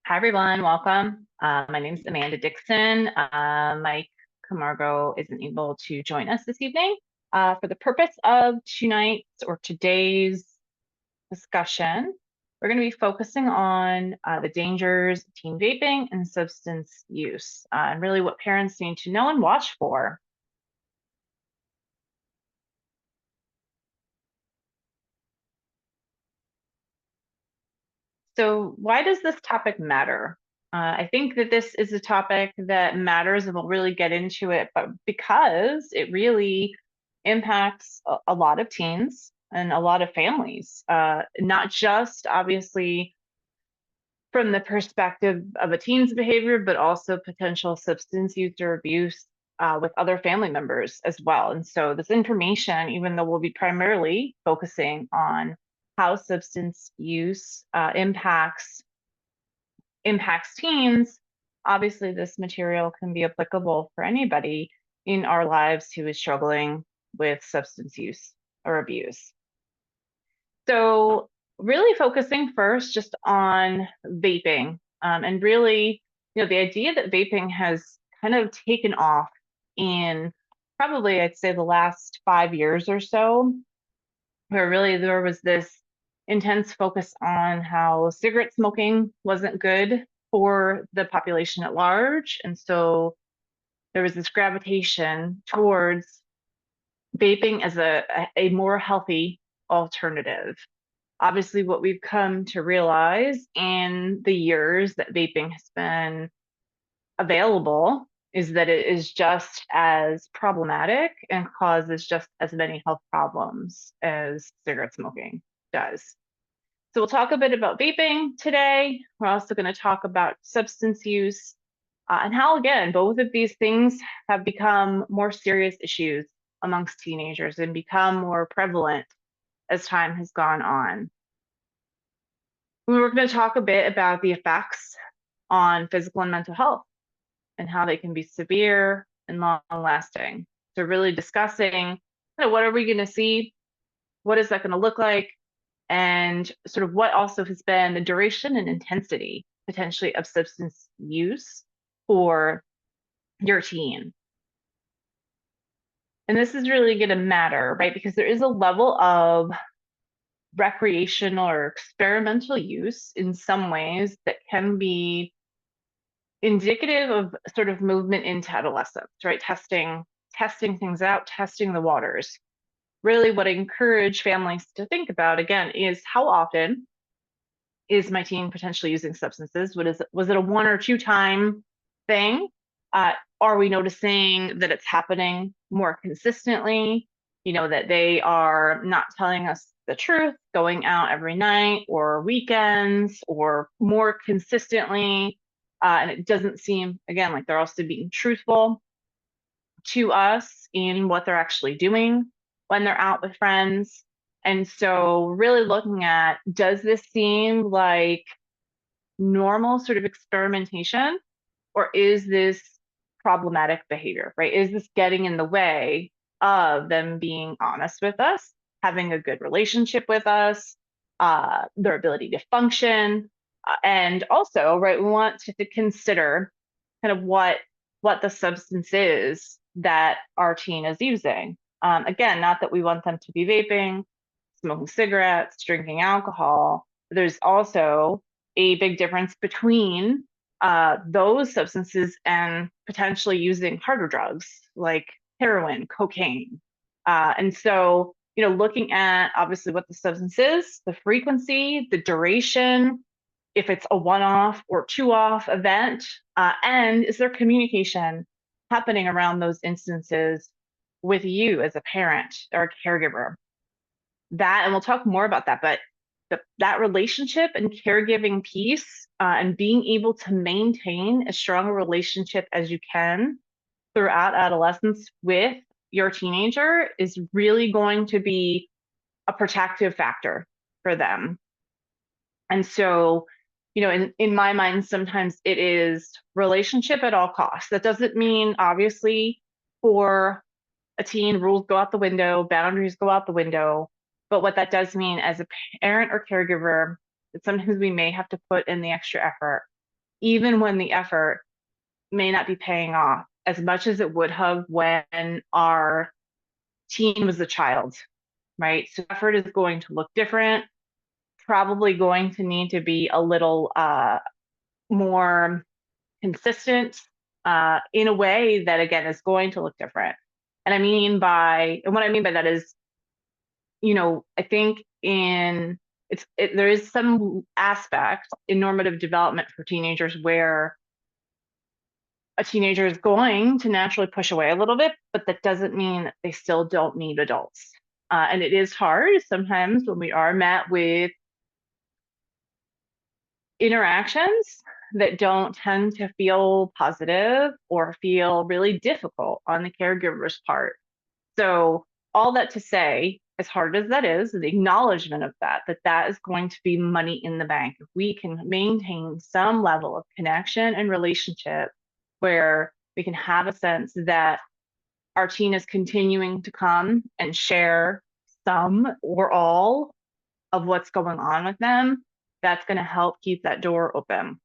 Hi, everyone. Welcome. My name is Amanda Dixon. Mike Camargo isn't able to join us this evening. For the purpose of today's discussion, we're going to be focusing on the dangers of teen vaping and substance use, and really what parents need to know and watch for. So why does this topic matter? I think that this is a topic that matters, and we'll really get into it, but because it really impacts a lot of teens and a lot of families, not just obviously from the perspective of a teen's behavior, but also potential substance use or abuse with other family members as well. And so this information, even though we'll be primarily focusing on how substance use impacts teens, obviously this material can be applicable for anybody in our lives who is struggling with substance use or abuse. So really focusing first just on vaping, and really, the idea that vaping has kind of taken off in probably, I'd say, the last 5 years or so, where really there was this intense focus on how cigarette smoking wasn't good for the population at large. And so there was this gravitation towards vaping as a more healthy alternative. Obviously, what we've come to realize in the years that vaping has been available is that it is just as problematic and causes just as many health problems as cigarette smoking does. So we'll talk a bit about vaping today. We're also going to talk about substance use and how, again, both of these things have become more serious issues amongst teenagers and become more prevalent as time has gone on. We're going to talk a bit about the effects on physical and mental health and how they can be severe and long lasting. So really discussing what are we going to see? What is that going to look like? And sort of what also has been the duration and intensity potentially of substance use for your teen. And this is really going to matter, right? Because there is a level of recreational or experimental use in some ways that can be indicative of sort of movement into adolescence, right? Testing things out, testing the waters. Really what I encourage families to think about, again, is how often is my teen potentially using substances? Was it a 1 or 2 time thing? Are we noticing that it's happening more consistently? That they are not telling us the truth, going out every night or weekends or more consistently. And it doesn't seem, again, like they're also being truthful to us in what they're actually doing when they're out with friends. And so really looking at, does this seem like normal sort of experimentation, or is this problematic behavior, right? Is this getting in the way of them being honest with us, having a good relationship with us, their ability to function? And also, right, we want to consider kind of what the substance is that our teen is using. Again, not that we want them to be vaping, smoking cigarettes, drinking alcohol. There's also a big difference between those substances and potentially using harder drugs like heroin, cocaine. And so, looking at obviously what the substance is, the frequency, the duration, if it's a one-off or two-off event, and is there communication happening around those instances with you as a parent or a caregiver? That, and we'll talk more about that, but that relationship and caregiving piece, and being able to maintain as strong a relationship as you can throughout adolescence with your teenager is really going to be a protective factor for them. And so, in my mind, sometimes it is relationship at all costs. That doesn't mean, obviously, for a teen, rules go out the window, boundaries go out the window. But what that does mean as a parent or caregiver, that sometimes we may have to put in the extra effort even when the effort may not be paying off as much as it would have when our teen was a child, right? So effort is going to look different, probably going to need to be a little more consistent in a way that, again, is going to look different. And what I mean by that is, I think there is some aspect in normative development for teenagers where a teenager is going to naturally push away a little bit, but that doesn't mean that they still don't need adults. And it is hard sometimes when we are met with interactions that don't tend to feel positive or feel really difficult on the caregiver's part. So all that to say, as hard as that is, the acknowledgement of that is going to be money in the bank. If we can maintain some level of connection and relationship where we can have a sense that our teen is continuing to come and share some or all of what's going on with them, that's going to help keep that door open.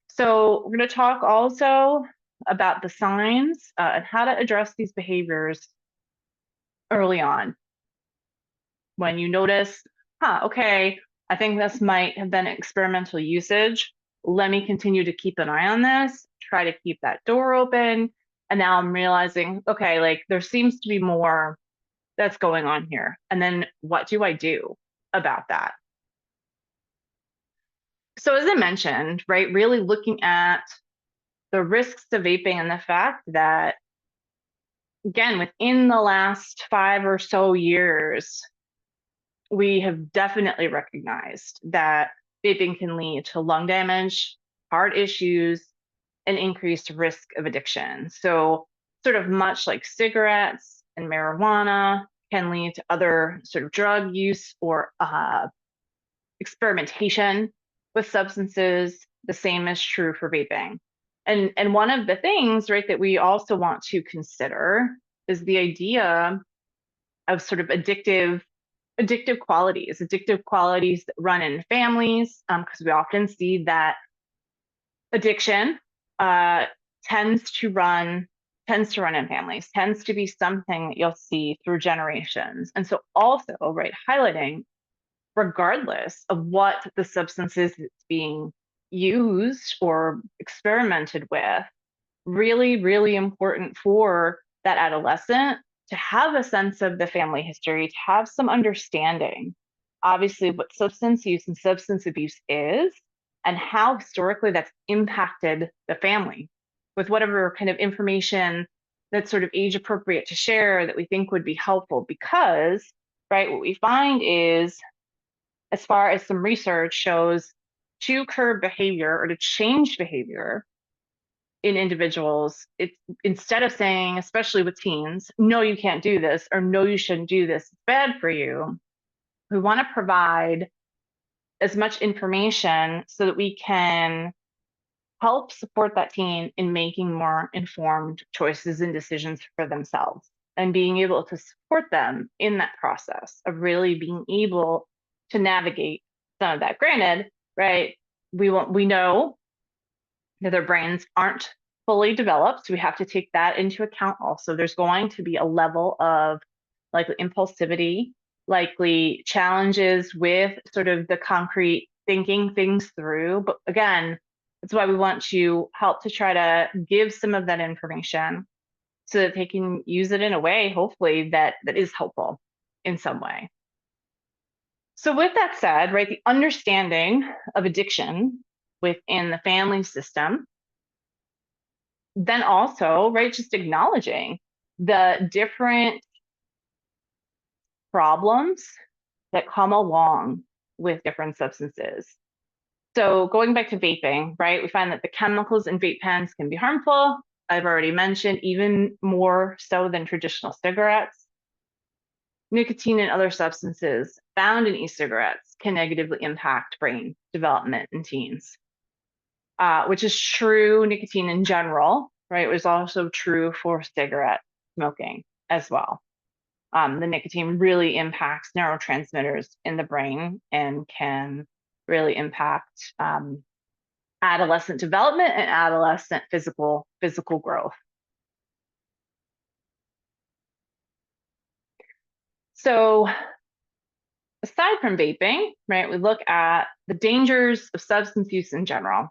So we're going to talk also about the signs and how to address these behaviors early on. When you notice, okay, I think this might have been experimental usage. Let me continue to keep an eye on this, try to keep that door open. And now I'm realizing, okay, like there seems to be more that's going on here. And then what do I do about that? So as I mentioned, right, really looking at the risks of vaping and the fact that, again, within the last 5 or so years, we have definitely recognized that vaping can lead to lung damage, heart issues, and increased risk of addiction. So sort of much like cigarettes and marijuana can lead to other sort of drug use or experimentation with substances, the same is true for vaping. And one of the things, right, that we also want to consider is the idea of sort of addictive qualities that run in families, because we often see that addiction tends to run in families, tends to be something that you'll see through generations. And so also, right, highlighting, regardless of what the substances that's being used or experimented with, really, really important for that adolescent to have a sense of the family history, to have some understanding, obviously, what substance use and substance abuse is, and how historically that's impacted the family with whatever kind of information that's sort of age appropriate to share that we think would be helpful. Because, right, what we find is, as far as some research shows, to curb behavior or to change behavior in individuals, it's instead of saying, especially with teens, no, you can't do this, or no, you shouldn't do this, it's bad for you. We want to provide as much information so that we can help support that teen in making more informed choices and decisions for themselves, and being able to support them in that process of really being able to navigate some of that. Granted, right, we know that their brains aren't fully developed, so we have to take that into account also. There's going to be a level of likely impulsivity, likely challenges with sort of the concrete thinking things through. But again, that's why we want to help to try to give some of that information so that they can use it in a way, hopefully, that is helpful in some way. So with that said, right, the understanding of addiction within the family system, then also, right, just acknowledging the different problems that come along with different substances. So going back to vaping, right, we find that the chemicals in vape pens can be harmful. I've already mentioned, even more so than traditional cigarettes. Nicotine and other substances found in e-cigarettes can negatively impact brain development in teens, which is true nicotine in general, right? It was also true for cigarette smoking as well. The nicotine really impacts neurotransmitters in the brain and can really impact adolescent development and adolescent physical growth. So aside from vaping, right, we look at the dangers of substance use in general.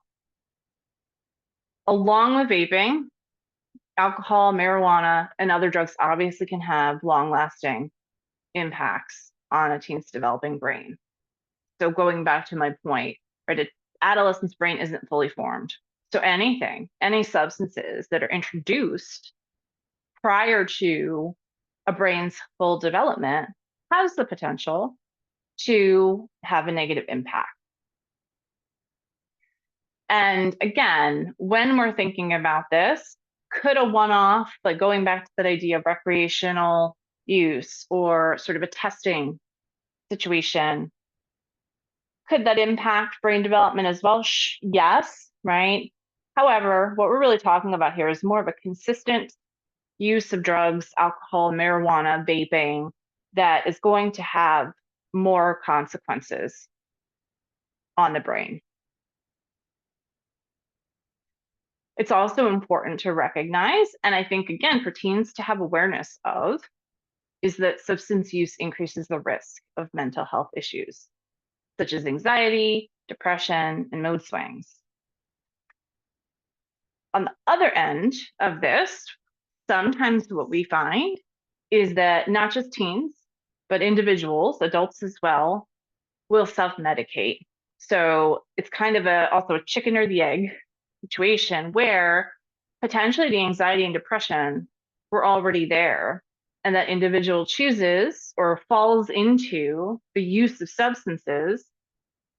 Along with vaping, alcohol, marijuana, and other drugs obviously can have long-lasting impacts on a teen's developing brain. So going back to my point, right, an adolescent's brain isn't fully formed. So any substances that are introduced prior to a brain's full development has the potential to have a negative impact. And again, when we're thinking about this, could a one-off, like going back to that idea of recreational use or sort of a testing situation, could that impact brain development as well? Yes, right? However, what we're really talking about here is more of a consistent use of drugs, alcohol, marijuana, vaping, that is going to have more consequences on the brain. It's also important to recognize, and I think, again, for teens to have awareness of, is that substance use increases the risk of mental health issues, such as anxiety, depression, and mood swings. On the other end of this, sometimes what we find is that not just teens, but individuals, adults as well, will self-medicate. So it's kind of also a chicken or the egg situation where potentially the anxiety and depression were already there, and that individual chooses or falls into the use of substances,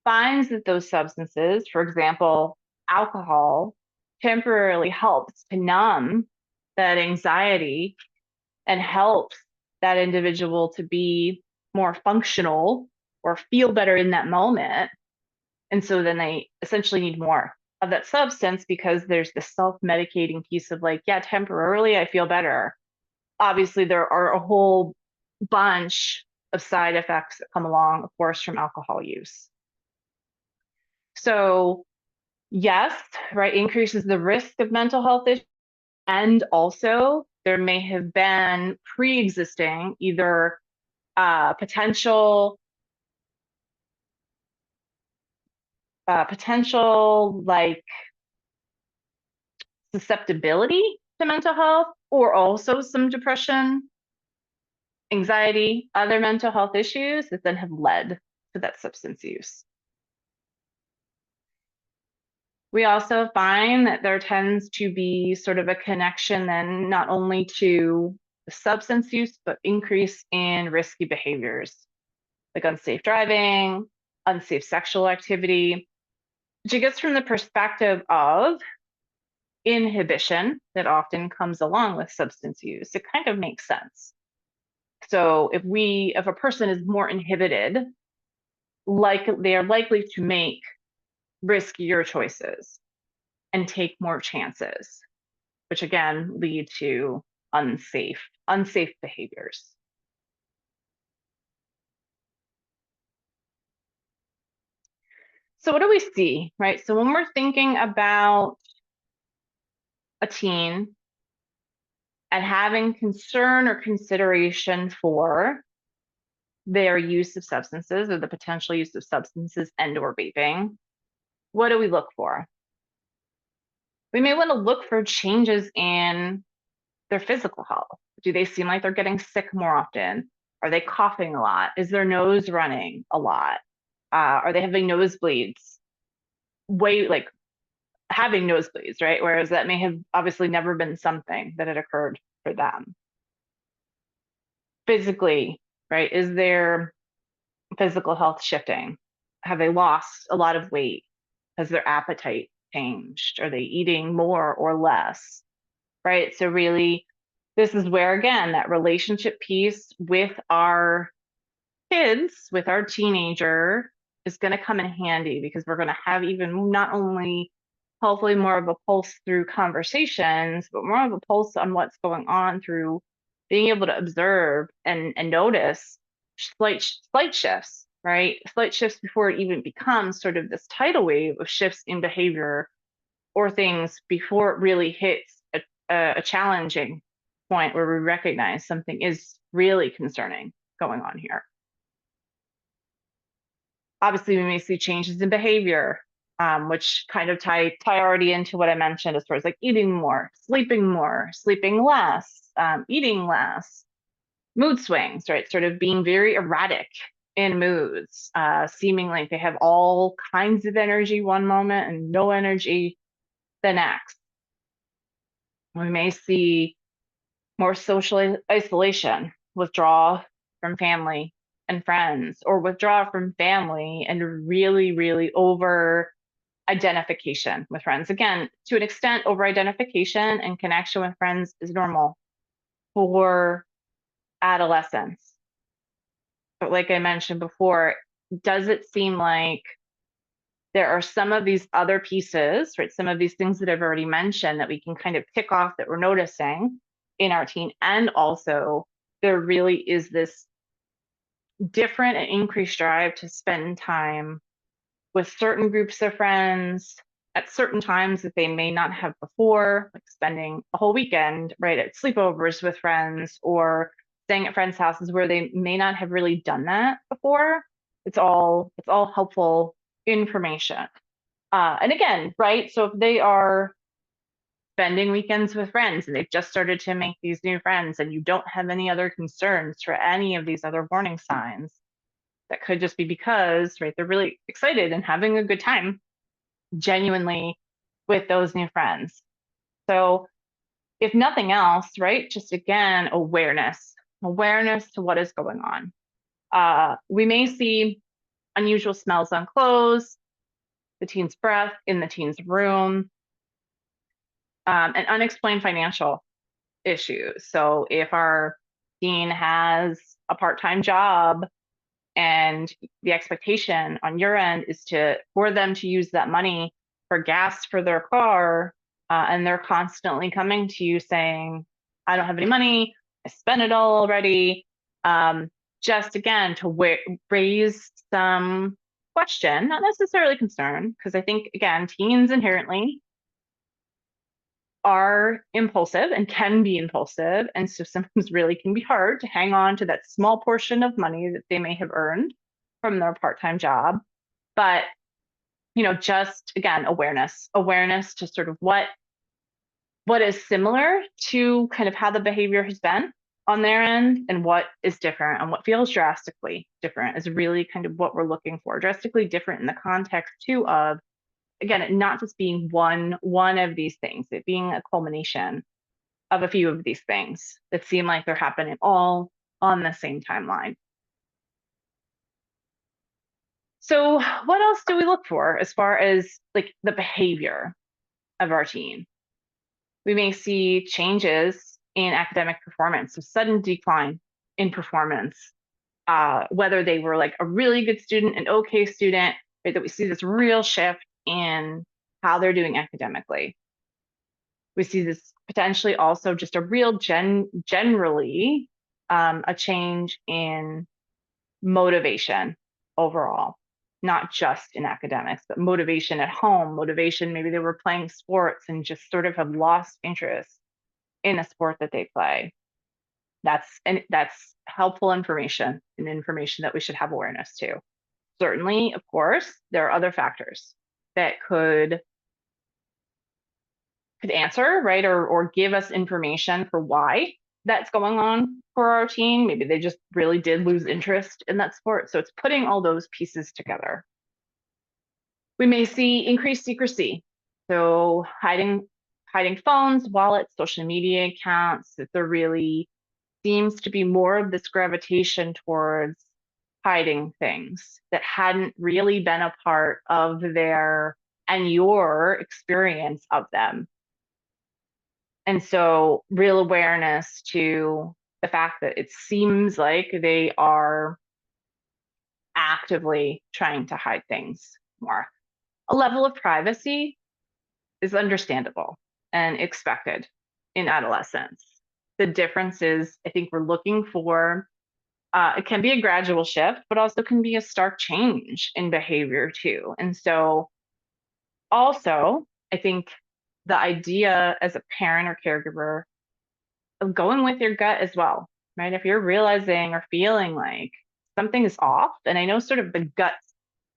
finds that those substances, for example, alcohol, temporarily helps to numb that anxiety and helps that individual to be more functional or feel better in that moment. And so then they essentially need more of that substance because there's this self-medicating piece of like, yeah, temporarily I feel better. Obviously, there are a whole bunch of side effects that come along, of course, from alcohol use. So yes, right, increases the risk of mental health issues. And also there may have been pre-existing either potential like susceptibility to mental health, or also some depression, anxiety, other mental health issues that then have led to that substance use. We also find that there tends to be sort of a connection then not only to the substance use, but increase in risky behaviors like unsafe driving, unsafe sexual activity, which gets from the perspective of inhibition that often comes along with substance use. It kind of makes sense. So if a person is more inhibited, like they are likely to make riskier choices and take more chances, which again lead to unsafe behaviors. So what do we see, right? So when we're thinking about a teen and having concern or consideration for their use of substances or the potential use of substances and or vaping, what do we look for? We may want to look for changes in their physical health. Do they seem like they're getting sick more often? Are they coughing a lot? Is their nose running a lot? Are they having nosebleeds? Like having nosebleeds, right? Whereas that may have obviously never been something that had occurred for them. Physically, right? Is their physical health shifting? Have they lost a lot of weight? Has their appetite changed? Are they eating more or less? Right? So really, this is where, again, that relationship piece with our kids, with our teenager, is going to come in handy because we're going to have even not only hopefully more of a pulse through conversations, but more of a pulse on what's going on through being able to observe and notice slight shifts right? Slight shifts before it even becomes sort of this tidal wave of shifts in behavior or things before it really hits a challenging point where we recognize something is really concerning going on here. Obviously, we may see changes in behavior, which kind of tie already into what I mentioned as far as like eating more, sleeping less, eating less, mood swings, right? Sort of being very erratic in moods, seeming like they have all kinds of energy one moment and no energy the next. We may see more social isolation, withdraw from family and friends, or withdraw from family and really, really over identification with friends. Again, to an extent, over identification and connection with friends is normal for adolescence. But like I mentioned before, does it seem like there are some of these other pieces, right? Some of these things that I've already mentioned that we can kind of tick off that we're noticing in our teen. And also, there really is this different and increased drive to spend time with certain groups of friends at certain times that they may not have before, like spending a whole weekend, right, at sleepovers with friends or staying at friends' houses where they may not have really done that before. It's all helpful information. And again, right, so if they are spending weekends with friends and they've just started to make these new friends and you don't have any other concerns for any of these other warning signs, that could just be because, right, they're really excited and having a good time genuinely with those new friends. So if nothing else, right, just again, awareness to what is going on. We may see unusual smells on clothes, the teen's breath in the teen's room, and unexplained financial issues. So if our teen has a part-time job and the expectation on your end is for them to use that money for gas for their car, and they're constantly coming to you saying, I don't have any money, I spent it all already. Just again, to raise some question, not necessarily concern, because I think, again, teens inherently are impulsive and can be impulsive. And so sometimes really can be hard to hang on to that small portion of money that they may have earned from their part-time job. But, just again, awareness to sort of what is similar to kind of how the behavior has been on their end and what is different and what feels drastically different is really kind of what we're looking for. Drastically different in the context too of, again, it not just being one of these things, it being a culmination of a few of these things that seem like they're happening all on the same timeline. So what else do we look for as far as like the behavior of our teen? We may see changes in academic performance, so sudden decline in performance, whether they were like a really good student, an okay student, right, that we see this real shift in how they're doing academically. We see this potentially also just a real generally a change in motivation overall, not just in academics, but motivation at home, motivation, maybe they were playing sports and just sort of have lost interest in a sport that they play. That's helpful information and information that we should have awareness to. Certainly, of course, there are other factors that could answer, right, or give us information for why that's going on for our teen. Maybe they just really did lose interest in that sport. So it's putting all those pieces together. We may see increased secrecy. So hiding phones, wallets, social media accounts, that there really seems to be more of this gravitation towards hiding things that hadn't really been a part of their and your experience of them. And so real awareness to the fact that it seems like they are actively trying to hide things more. A level of privacy is understandable and expected in adolescence. The difference is, I think we're looking for It can be a gradual shift, but also can be a stark change in behavior too. And so also, I think the idea as a parent or caregiver of going with your gut as well, right? If you're realizing or feeling like something is off, and I know sort of the gut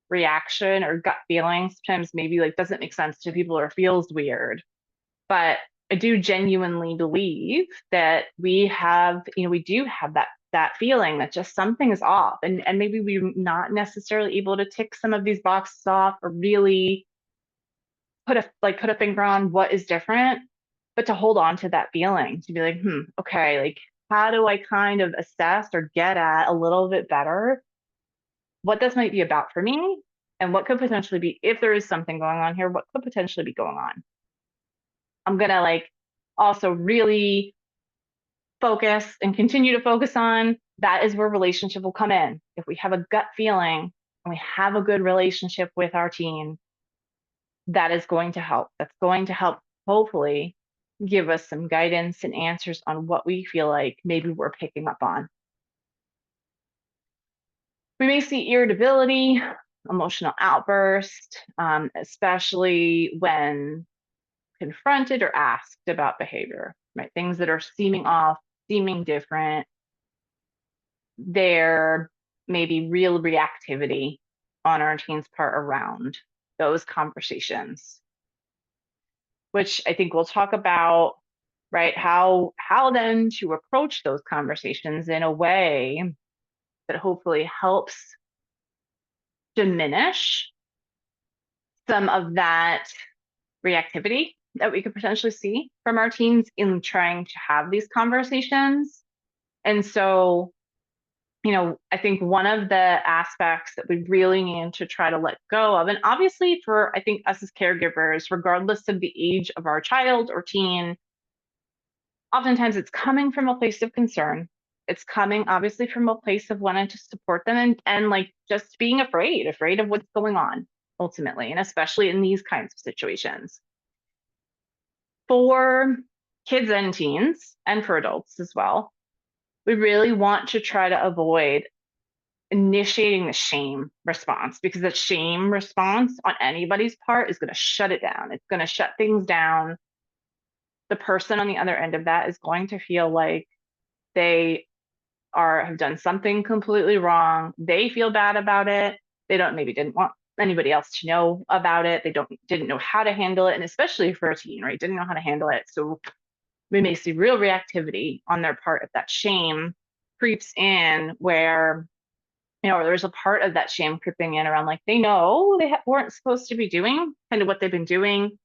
reaction or gut feeling sometimes maybe like doesn't make sense to people or feels weird, but I do genuinely believe that we have, we do have that feeling that just something is off, and maybe we're not necessarily able to tick some of these boxes off or really put a finger on what is different, but to hold on to that feeling, to be like, okay, like how do I kind of assess or get at a little bit better what this might be about for me and what could potentially be, if there is something going on here, what could potentially be going on. I'm gonna like also really focus and continue to focus on that is where relationship will come in. If we have a gut feeling and we have a good relationship with our teen, that is going to help. That's going to help hopefully give us some guidance and answers on what we feel like maybe we're picking up on. We may see irritability, emotional outburst, especially when confronted or asked about behavior, right? Things that are seeming off, seeming different. There may be real reactivity on our teen's part around those conversations, which I think we'll talk about, right? How then to approach those conversations in a way that hopefully helps diminish some of that reactivity that we could potentially see from our teens in trying to have these conversations. And so, I think one of the aspects that we really need to try to let go of, and obviously for, I think, us as caregivers, regardless of the age of our child or teen, oftentimes it's coming from a place of concern. It's coming obviously from a place of wanting to support them and like just being afraid of what's going on ultimately, and especially in these kinds of situations. For kids and teens, and for adults as well, we really want to try to avoid initiating the shame response, because the shame response on anybody's part is going to shut it down. It's going to shut things down. The person on the other end of that is going to feel like they have done something completely wrong. They feel bad about it. They didn't want anybody else to know about it. They didn't know how to handle it. And especially for a teen, right? Didn't know how to handle it. So we may see real reactivity on their part if that shame creeps in, where, there's a part of that shame creeping in around like they know they weren't supposed to be doing kind of what they've been doing.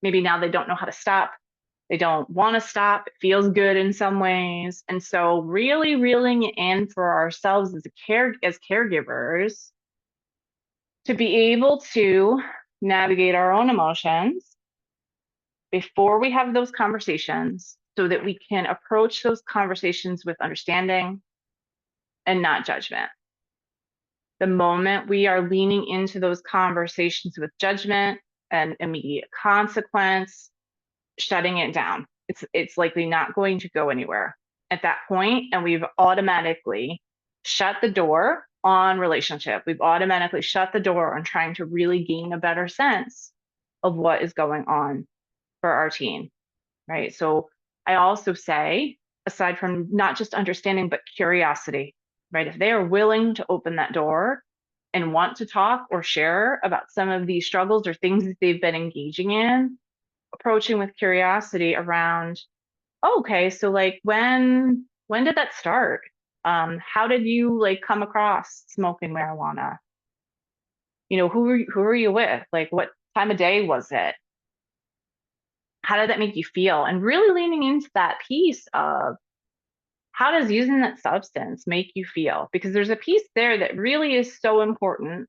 Maybe now they don't know how to stop. They don't want to stop. It feels good in some ways. And so really reeling it in for ourselves as caregivers to be able to navigate our own emotions before we have those conversations, so that we can approach those conversations with understanding and not judgment. The moment we are leaning into those conversations with judgment and immediate consequence, shutting it down, it's likely not going to go anywhere at that point, and we've automatically shut the door on relationship. We've automatically shut the door on trying to really gain a better sense of what is going on for our teen, right? So I also say, aside from not just understanding, but curiosity, right? If they are willing to open that door and want to talk or share about some of these struggles or things that they've been engaging in, approaching with curiosity around, oh, okay, so like when did that start? How did you like come across smoking marijuana? Who are you with? Like, what time of day was it? How did that make you feel? And really leaning into that piece of, how does using that substance make you feel? Because there's a piece there that really is so important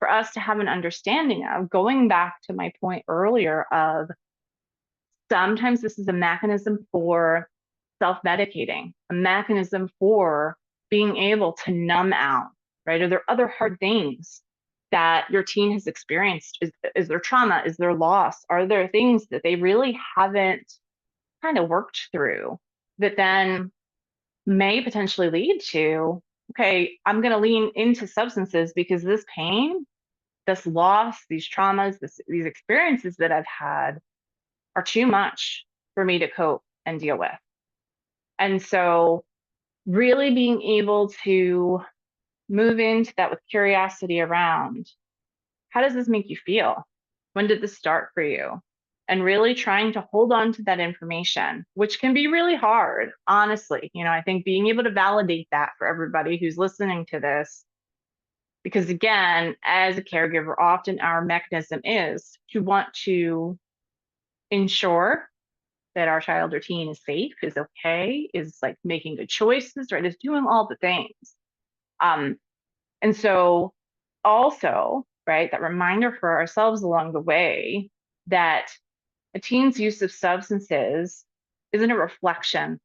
for us to have an understanding of, going back to my point earlier of, sometimes this is a mechanism for self-medicating, a mechanism for being able to numb out, right? Are there other hard things that your teen has experienced? Is there trauma? Is there loss? Are there things that they really haven't kind of worked through that then may potentially lead to okay, I'm going to lean into substances because this pain, this loss, these traumas, these experiences that I've had are too much for me to cope and deal with. And so, really being able to move into that with curiosity around how does this make you feel? When did this start for you? And really trying to hold on to that information, which can be really hard, honestly. I think being able to validate that for everybody who's listening to this, because again, as a caregiver, often our mechanism is to want to ensure that our child or teen is safe, is okay, is like making good choices, right? Is doing all the things. Um, and so also, right, that reminder for ourselves along the way that a teen's use of substances isn't a reflection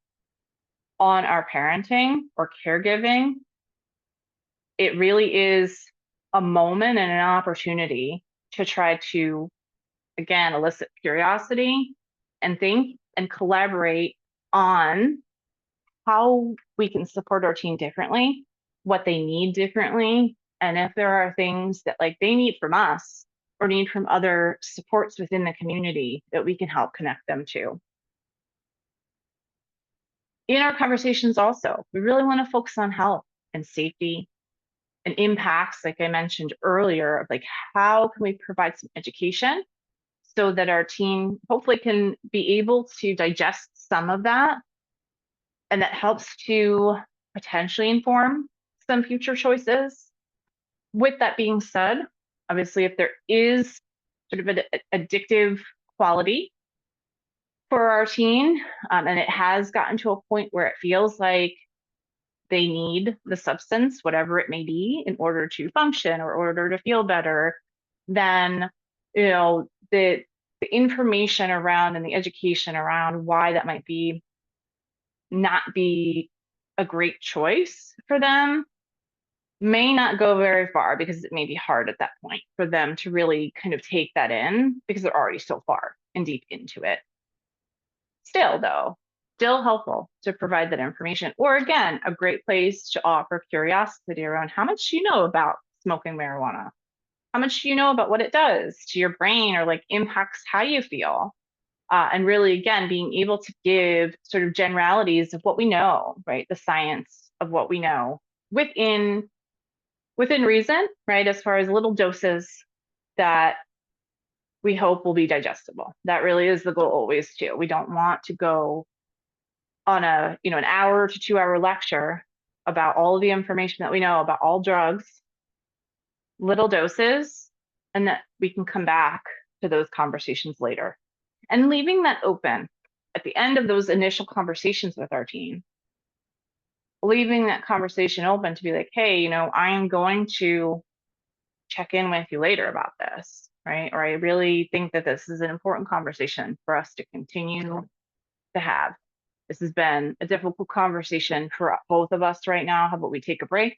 on our parenting or caregiving. It really is a moment and an opportunity to try to, again, elicit curiosity and think and collaborate on how we can support our teen differently, what they need differently, and if there are things that like they need from us or need from other supports within the community that we can help connect them to. In our conversations also, we really want to focus on health and safety and impacts, like I mentioned earlier, of like how can we provide some education so that our teen hopefully can be able to digest some of that, and that helps to potentially inform some future choices. With that being said, obviously, if there is sort of an addictive quality for our teen, and it has gotten to a point where it feels like they need the substance, whatever it may be, in order to function or order to feel better, then the information around and the education around why that might be not be a great choice for them may not go very far, because it may be hard at that point for them to really kind of take that in because they're already so far and deep into it. Still, though, still helpful to provide that information. Or again, a great place to offer curiosity around how much you know about smoking marijuana, how much you know about what it does to your brain or like impacts how you feel. And really, again, being able to give sort of generalities of what we know, right? The science of what we know within reason, right? As far as little doses that we hope will be digestible. That really is the goal always too. We don't want to go on an hour to 2 hour lecture about all of the information that we know about all drugs, little doses, and that we can come back to those conversations later. And leaving that open at the end of those initial conversations with our team, leaving that conversation open to be like, hey, I am going to check in with you later about this, right? Or I really think that this is an important conversation for us to continue to have. This has been a difficult conversation for both of us right now. How about we take a break?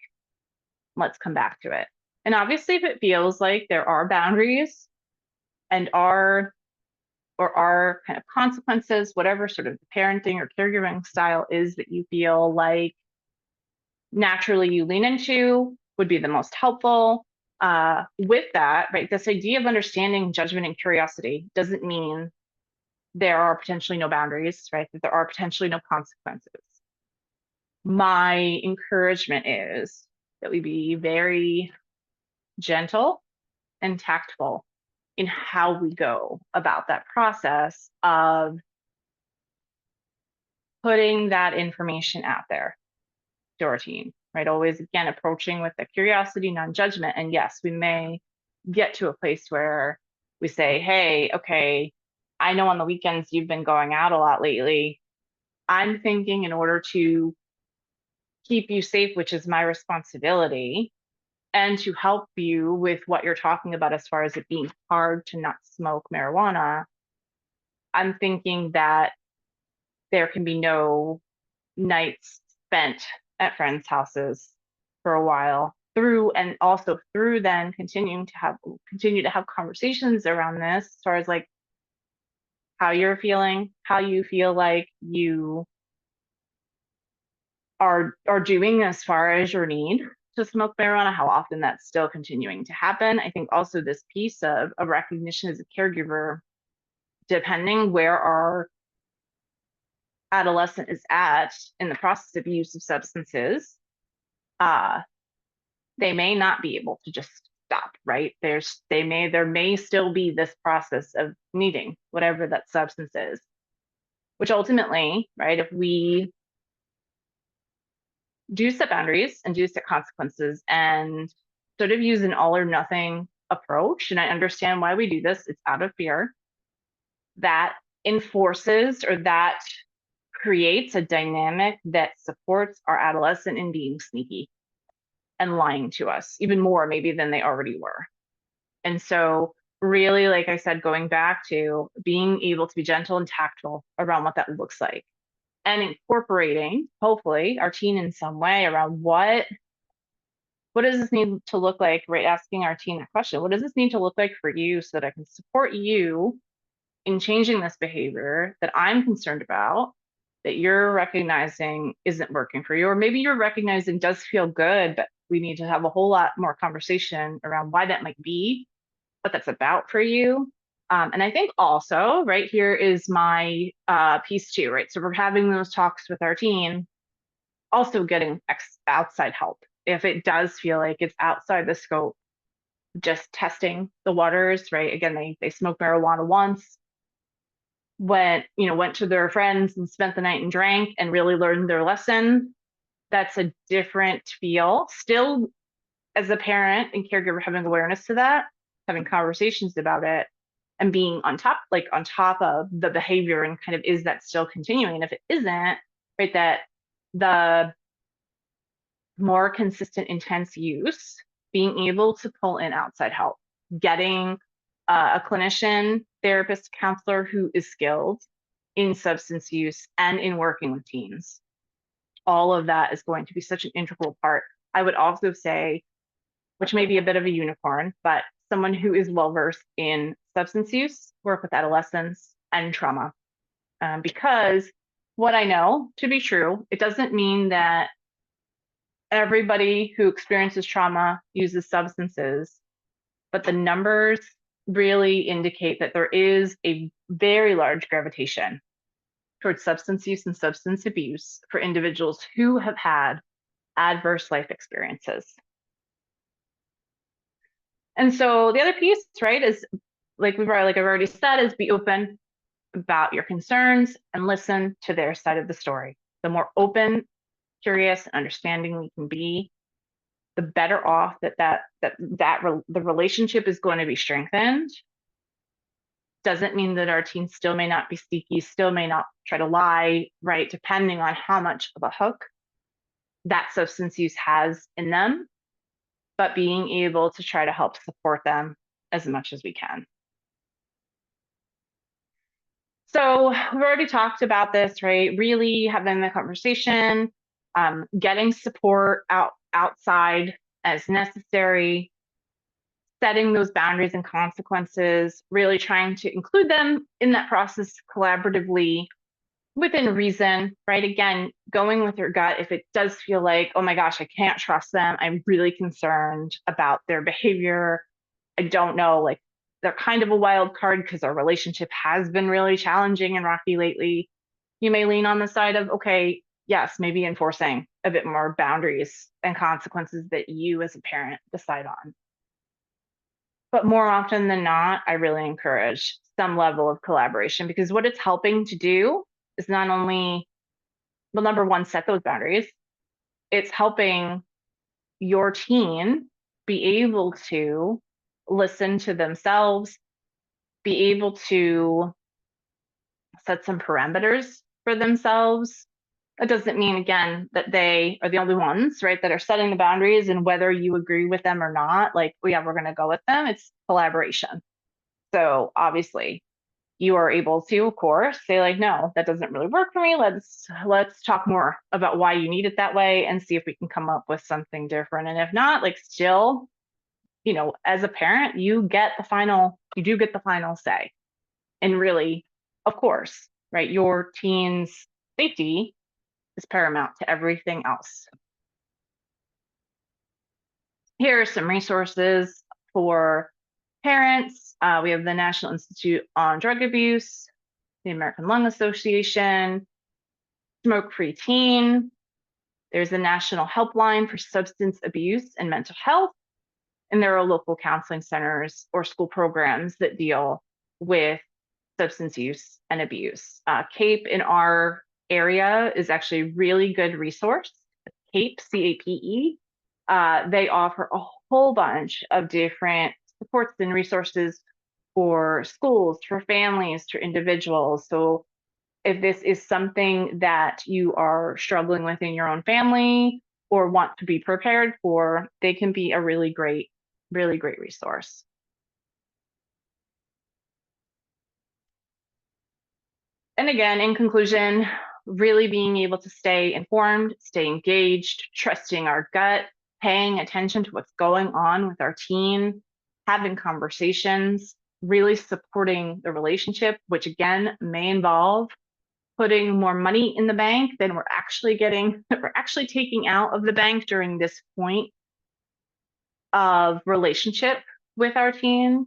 Let's come back to it. And obviously, if it feels like there are boundaries and are kind of consequences, whatever sort of parenting or caregiving style is that you feel like naturally you lean into, would be the most helpful. With that, right, this idea of understanding judgment and curiosity doesn't mean there are potentially no boundaries, right? That there are potentially no consequences. My encouragement is that we be very gentle and tactful in how we go about that process of putting that information out there to our team, right? Always, again, approaching with the curiosity, non-judgment. And yes, we may get to a place where we say, hey, okay, I know on the weekends you've been going out a lot lately. I'm thinking in order to keep you safe, which is my responsibility, and to help you with what you're talking about as far as it being hard to not smoke marijuana, I'm thinking that there can be no nights spent at friends' houses for a while, through and also through then continue to have conversations around this as far as like how you're feeling, how you feel like you are doing as far as your need to smoke marijuana, how often that's still continuing to happen. I think also this piece of a recognition as a caregiver, depending where our adolescent is at in the process of use of substances, uh, they may not be able to just stop, right? There may still be this process of needing whatever that substance is, which ultimately, right, if we do set boundaries and do set consequences and sort of use an all or nothing approach, and I understand why we do this, it's out of fear, that enforces or that creates a dynamic that supports our adolescent in being sneaky and lying to us even more maybe than they already were. And so really, like I said, going back to being able to be gentle and tactful around what that looks like and incorporating, hopefully, our teen in some way around what does this need to look like, right? Asking our teen that question, what does this need to look like for you so that I can support you in changing this behavior that I'm concerned about, that you're recognizing isn't working for you, or maybe you're recognizing does feel good, but we need to have a whole lot more conversation around why that might be, what that's about for you. And I think also, right, here is my piece too, right? So we're having those talks with our teen, also getting outside help. If it does feel like it's outside the scope, just testing the waters, right? Again, they smoked marijuana once, went to their friends and spent the night and drank and really learned their lesson. That's a different feel. Still, as a parent and caregiver, having awareness to that, having conversations about it, and being on top of the behavior and kind of, is that still continuing? And if it isn't, right, that the more consistent, intense use, being able to pull in outside help, getting a clinician, therapist, counselor who is skilled in substance use and in working with teens. All of that is going to be such an integral part. I would also say, which may be a bit of a unicorn, but someone who is well versed in substance use, work with adolescents and trauma. Because what I know to be true, it doesn't mean that everybody who experiences trauma uses substances, but the numbers really indicate that there is a very large gravitation towards substance use and substance abuse for individuals who have had adverse life experiences. And so the other piece, right, is like I've already said, is be open about your concerns and listen to their side of the story. The more open, curious, and understanding we can be, the better off the relationship is going to be strengthened. Doesn't mean that our teens still may not be sneaky, still may not try to lie, right? Depending on how much of a hook that substance use has in them, but being able to try to help support them as much as we can. So we've already talked about this, right? Really having the conversation, getting support outside as necessary, setting those boundaries and consequences, really trying to include them in that process collaboratively within reason, right? Again, going with your gut. If it does feel like, oh my gosh, I can't trust them, I'm really concerned about their behavior, I don't know, like they're kind of a wild card because our relationship has been really challenging and rocky lately, you may lean on the side of, okay, yes, maybe enforcing a bit more boundaries and consequences that you as a parent decide on. But more often than not, I really encourage some level of collaboration, because what it's helping to do is not only, well, number one, set those boundaries, it's helping your teen be able to listen to themselves, be able to set some parameters for themselves. That doesn't mean, again, that they are the only ones, right, that are setting the boundaries, and whether you agree with them or not, like, oh, yeah, we're going to go with them. It's collaboration. So obviously you are able to, of course, say like, no, that doesn't really work for me. Let's talk more about why you need it that way and see if we can come up with something different. And if not, like, still, as a parent, you do get the final say. And really, of course, right, your teen's safety is paramount to everything else. Here are some resources for parents. We have the National Institute on Drug Abuse, the American Lung Association, Smoke Free Teen. There's the National Helpline for Substance Abuse and Mental Health. And there are local counseling centers or school programs that deal with substance use and abuse. CAPE in our area is actually a really good resource. CAPE, C-A-P-E. They offer a whole bunch of different supports and resources for schools, for families, for individuals. So if this is something that you are struggling with in your own family or want to be prepared for, they can be a really great resource. And again, in conclusion, really being able to stay informed, stay engaged, trusting our gut, paying attention to what's going on with our teen, having conversations, really supporting the relationship, which again may involve putting more money in the bank than we're actually taking out of the bank during this point of relationship with our teen.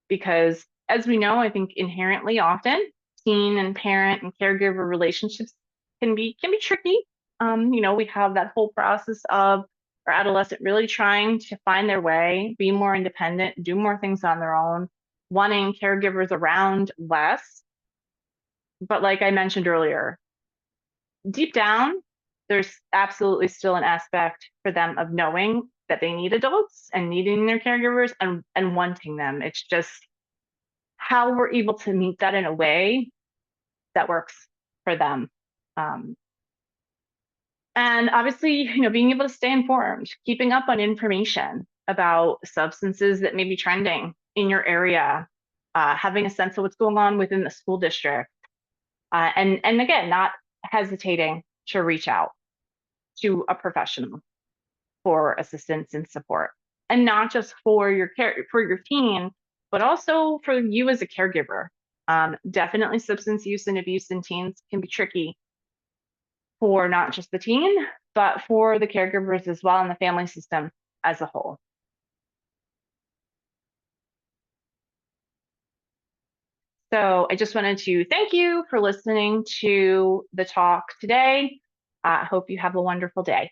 Because as we know, I think inherently often teen and parent and caregiver relationships can be tricky. We have that whole process of our adolescent really trying to find their way, be more independent, do more things on their own, wanting caregivers around less. But like I mentioned earlier, deep down, there's absolutely still an aspect for them of knowing that they need adults and needing their caregivers and wanting them. It's just how we're able to meet that in a way that works for them. And obviously, being able to stay informed, keeping up on information about substances that may be trending in your area, having a sense of what's going on within the school district, and again, not hesitating to reach out to a professional for assistance and support, and not just for your teen, but also for you as a caregiver. Definitely substance use and abuse in teens can be tricky for not just the teen, but for the caregivers as well and the family system as a whole. So I just wanted to thank you for listening to the talk today. I hope you have a wonderful day.